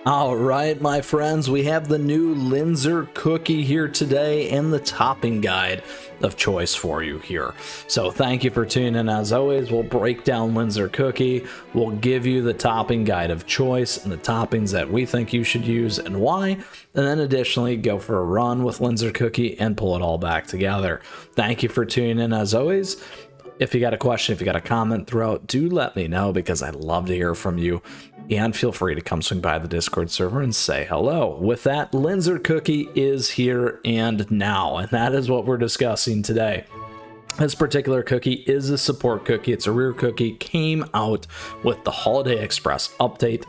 All right, my friends, we have the new Linzer Cookie here today and the topping guide of choice for you here. So thank you for tuning in. As always, we'll break down Linzer Cookie. We'll give you the topping guide of choice and the toppings that we think you should use and why. And then additionally, go for a run with Linzer Cookie and pull it all back together. Thank you for tuning in as always. If you got a question, if you got a comment throughout, do let me know because I'd love to hear from you. And feel free to come swing by the Discord server and say hello. With that, Linzer Cookie is here and now, and that is what we're discussing today. This particular cookie is a support cookie. It's a rare cookie. Came out with the Holiday Express update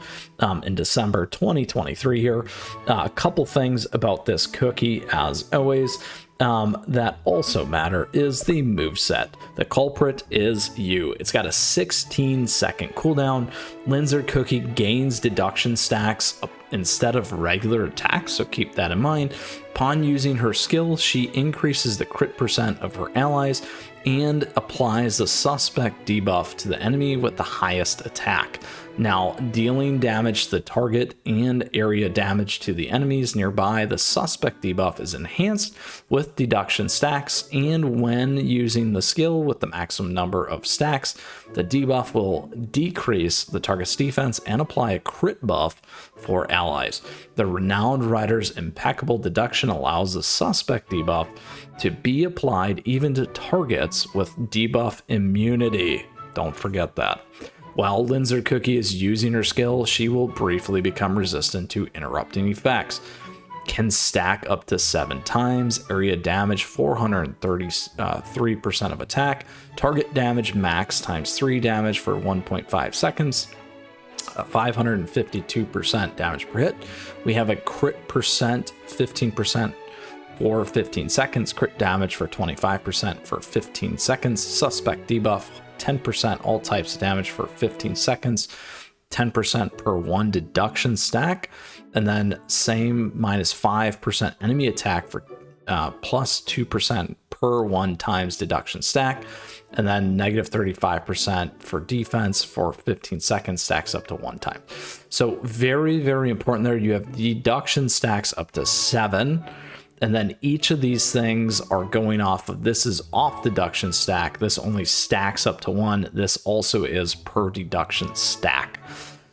in December 2023 here. A couple things about this cookie, as always, that also matter is the moveset. The culprit is you. It's got a 16-second cooldown. Linzer Cookie gains deduction stacks instead of regular attacks, so keep that in mind. Upon using her skill, she increases the crit percent of her allies and applies the suspect debuff to the enemy with the highest attack. Now, dealing damage to the target and area damage to the enemies nearby, the suspect debuff is enhanced with deduction stacks, and when using the skill with the maximum number of stacks, the debuff will decrease the target's defense and apply a crit buff for allies. The Renowned Rider's impeccable deduction allows the suspect debuff to be applied even to targets with debuff immunity. Don't forget that. While Linzer Cookie is using her skill, she will briefly become resistant to interrupting effects. Can stack up to 7 times, area damage 433% of attack, target damage max times 3 damage for 1.5 seconds, 552% damage per hit. We have a crit percent 15% for 15 seconds, crit damage for 25% for 15 seconds, suspect debuff 10% all types of damage for 15 seconds, 10% per 1 deduction stack, and then same minus 5% enemy attack for plus 2% per 1 times deduction stack, and then negative 35% for defense for 15 seconds, stacks up to 1 time. So very, very important there. You have deduction stacks up to 7. And then each of these things are going off of, this is off deduction stack. This only stacks up to 1. This also is per deduction stack.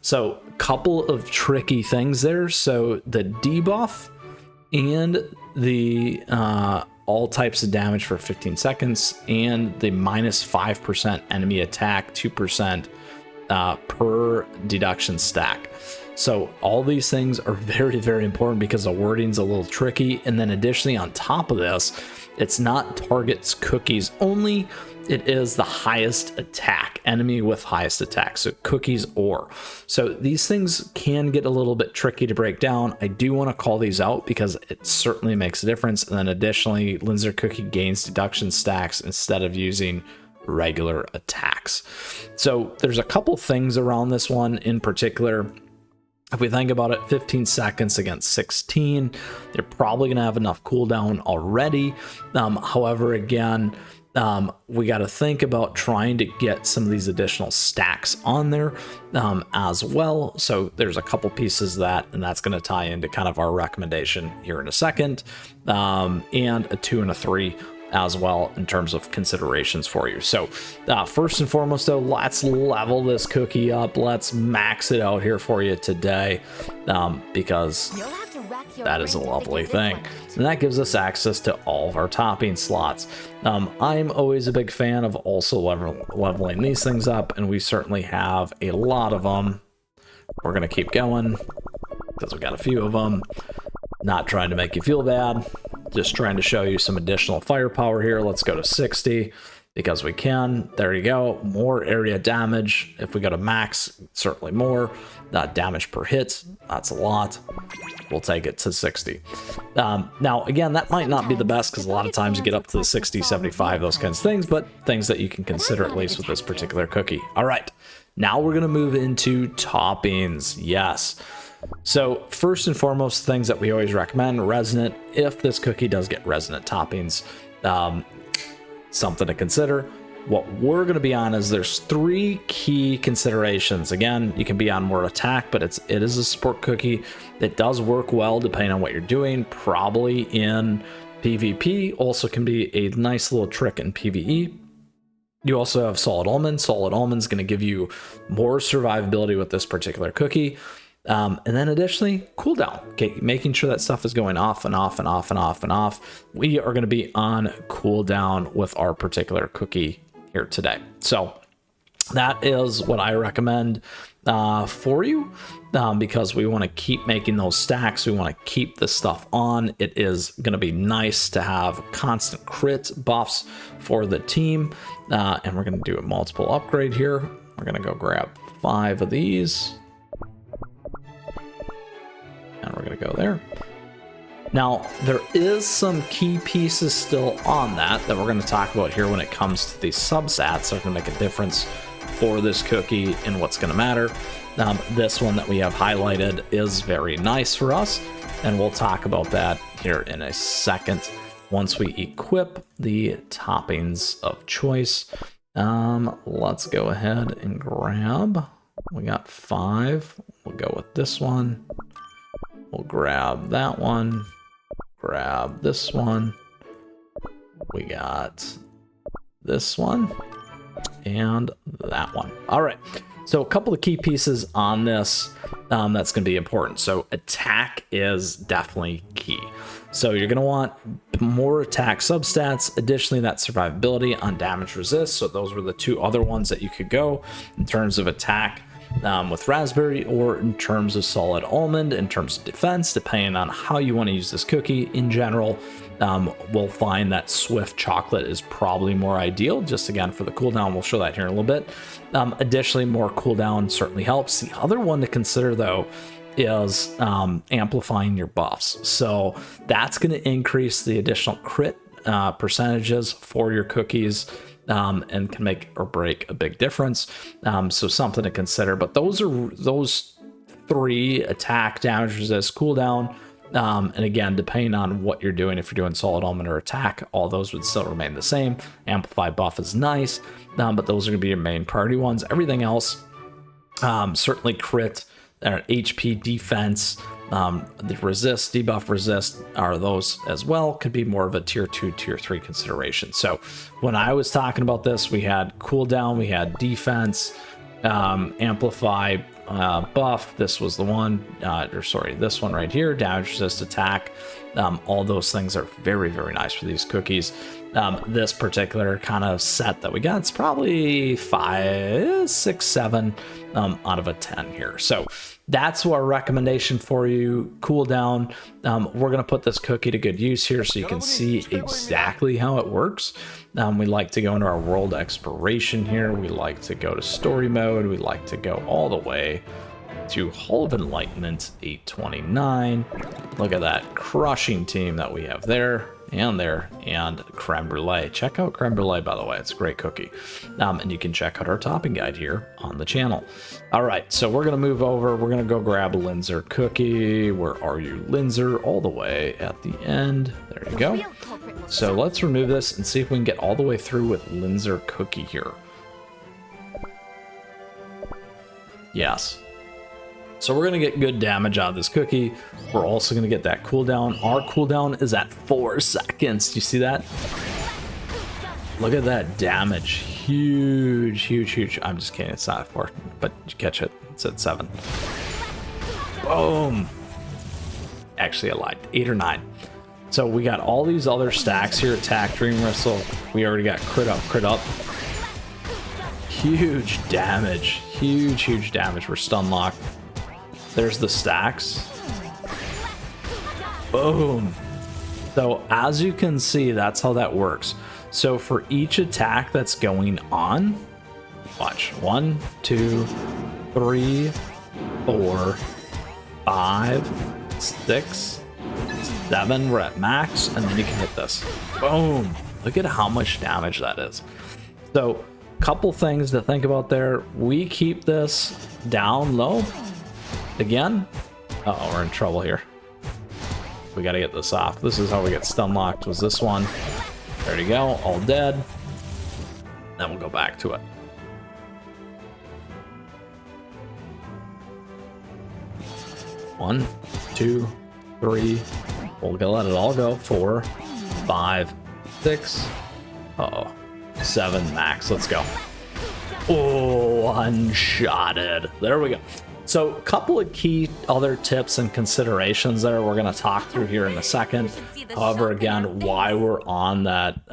So a couple of tricky things there. So the debuff and the all types of damage for 15 seconds and the minus 5% enemy attack, 2% per deduction stack. So all these things are very, very important because the wording's a little tricky. And then additionally, on top of this, it's not targets cookies only. It is the highest attack, enemy with highest attack. So cookies or. So these things can get a little bit tricky to break down. I do want to call these out because it certainly makes a difference. And then additionally, Linzer Cookie gains deduction stacks instead of using regular attacks. So there's a couple things around this one in particular. If we think about it, 15 seconds against 16, they're probably going to have enough cooldown already. However, again, we got to think about trying to get some of these additional stacks on there as well. So there's a couple pieces of that, and that's going to tie into kind of our recommendation here in a second, and a 2 and a 3 as well in terms of considerations for you. So first and foremost though, let's level this cookie up. Let's max it out here for you today, because that is a lovely thing. And that gives us access to all of our topping slots. I'm always a big fan of also leveling these things up, and we certainly have a lot of them. We're gonna keep going because we got a few of them. Not trying to make you feel bad, just trying to show you some additional firepower here. Let's go to 60 because we can. There you go. More area damage. If we go to max, certainly more. Damage per hit, that's a lot. We'll take it to 60. Now, again, that might not be the best because a lot of times you get up to the 60, 75, those kinds of things, but things that you can consider at least with this particular cookie. All right, now we're going to move into toppings. Yes. So first and foremost, things that we always recommend, resonant. If this cookie does get resonant toppings, something to consider. What we're going to be on is there's 3 key considerations. Again, you can be on more attack, but it is a support cookie. It does work well depending on what you're doing, probably in PvP. Also can be a nice little trick in PvE. You also have solid almond. Solid almond is going to give you more survivability with this particular cookie. And then additionally, cooldown. Okay, making sure that stuff is going off and off and off and off and off. We are going to be on cooldown with our particular cookie here today. So that is what I recommend for you, because we want to keep making those stacks. We want to keep this stuff on. It is going to be nice to have constant crit buffs for the team. And we're going to do a multiple upgrade here. We're going to go grab 5 of these. And we're going to go there. Now, there is some key pieces still on that we're going to talk about here when it comes to these substats that are going to make a difference for this cookie and what's going to matter. This one that we have highlighted is very nice for us, and we'll talk about that here in a second once we equip the toppings of choice. Let's go ahead and grab. We got 5. We'll go with this one. We'll grab that one, grab this one. We got this one and that one. All right, so a couple of key pieces on this that's going to be important. So attack is definitely key. So you're going to want more attack substats. Additionally, that survivability on damage resist. So those were the 2 other ones that you could go in terms of attack. With raspberry, or in terms of solid almond, in terms of defense, depending on how you want to use this cookie. In general, we'll find that swift chocolate is probably more ideal, just again for the cooldown. We'll show that here in a little bit. Additionally, more cooldown certainly helps. The other one to consider though is amplifying your buffs. So that's going to increase the additional crit percentages for your cookies. And can make or break a big difference. So something to consider. But those 3: attack, damage resist, cooldown. And again, depending on what you're doing, if you're doing solid almond or attack, all those would still remain the same. Amplify buff is nice, but those are going to be your main priority ones. Everything else, certainly crit, HP, defense, the resist, debuff, resist are those as well. Could be more of a tier 2, tier 3 consideration. So when I was talking about this, we had cooldown, we had defense, amplify, buff. This was the one, this one right here, damage resist, attack. All those things are very, very nice for these cookies. This particular kind of set that we got, it's probably 5, 6, 7 out of a 10 here. So that's our recommendation for you. Cooldown. We're going to put this cookie to good use here so you can see exactly how it works. We like to go into our world exploration here. We like to go to story mode. We like to go all the way to Hall of Enlightenment 829. Look at that crushing team that we have there and creme brulee. Check out creme brulee, by the way. It's a great cookie. And you can check out our topping guide here on the channel. All right, so we're gonna move over. We're gonna go grab a Linzer cookie. Where are you, Linzer? All the way at the end. There you go. So let's remove this and see if we can get all the way through with Linzer cookie here. Yes. So we're going to get good damage out of this cookie. We're also going to get that cooldown. Our cooldown is at 4 seconds. Do you see that? Look at that damage. Huge, huge, huge. I'm just kidding. It's not 4, but you catch it. It's at 7. Boom. Actually, I lied. 8 or 9. So we got all these other stacks here. Attack, Dream Whistle. We already got crit up, crit up. Huge damage. Huge, huge damage. We're stun locked. There's the stacks. Boom. So as you can see, that's how that works. So for each attack that's going on, watch. 1, 2, 3, 4, 5, 6, 7. We're at max, and then you can hit this. Boom. Look at how much damage that is. So couple things to think about there. We keep this down low. Again, uh-oh, we're in trouble here. We got to get this off. This is how we get stun locked, was this one. There you go, all dead. Then we'll go back to it. One, two, three. We'll let it all go. 4, 5, 6. Uh-oh. 7 max. Let's go. Oh, unshotted. There we go. So a couple of key other tips and considerations there we're going to talk through here in a second. However, again, why we're on that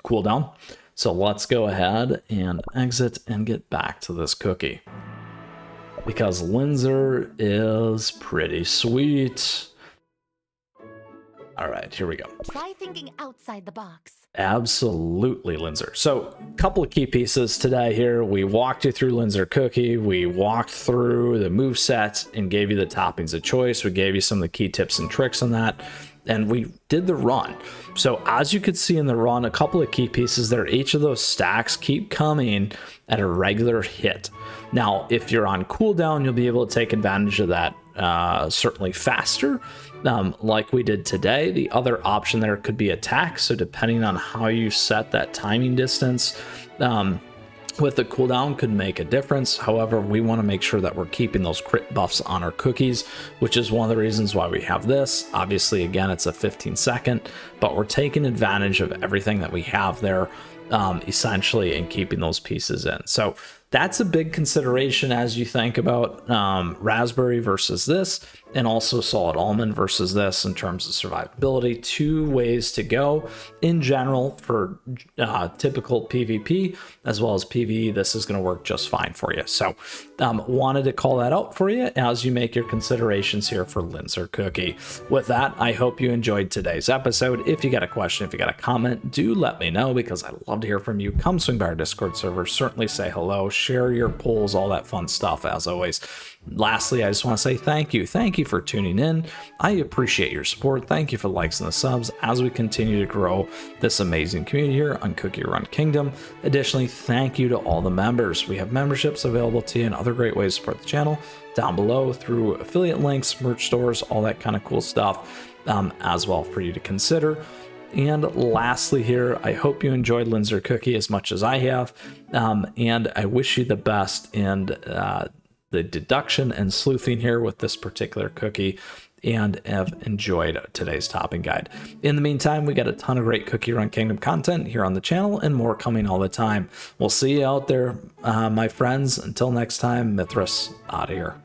cooldown. So let's go ahead and exit and get back to this cookie. Because Linzer is pretty sweet. All right, here we go. Try thinking outside the box. Absolutely, Linzer. So a couple of key pieces today here. We walked you through Linzer Cookie. We walked through the moveset and gave you the toppings of choice. We gave you some of the key tips and tricks on that. And we did the run. So as you could see in the run, a couple of key pieces there. Each of those stacks keep coming at a regular hit. Now, if you're on cooldown, you'll be able to take advantage of that certainly faster, like we did today. The other option there could be attack. So depending on how you set that timing distance, with the cooldown could make a difference. However, we want to make sure that we're keeping those crit buffs on our cookies, which is one of the reasons why we have this. Obviously, again, it's a 15-second, but we're taking advantage of everything that we have there, essentially, and keeping those pieces in. So that's a big consideration as you think about raspberry versus this, and also solid almond versus this in terms of survivability. 2 ways to go in general for typical PvP as well as PvE. This is going to work just fine for you. So wanted to call that out for you as you make your considerations here for Linzer Cookie. With that, I hope you enjoyed today's episode. If you got a question, if you got a comment, do let me know, because I love to hear from you. Come swing by our Discord server, certainly say hello, share your polls, all that fun stuff as always. Lastly, I just want to say thank you. Thank you for tuning in. I appreciate your support. Thank you for the likes and the subs as we continue to grow this amazing community here on CookieRun Kingdom. Additionally, thank you to all the members. We have memberships available to you and other great ways to support the channel down below through affiliate links, merch stores, all that kind of cool stuff as well for you to consider. And lastly here, I hope you enjoyed Linzer Cookie as much as I have, and I wish you the best in the deduction and sleuthing here with this particular cookie, and have enjoyed today's topping guide. In the meantime, we got a ton of great CookieRun Kingdom content here on the channel and more coming all the time. We'll see you out there, my friends. Until next time, Mythras out of here.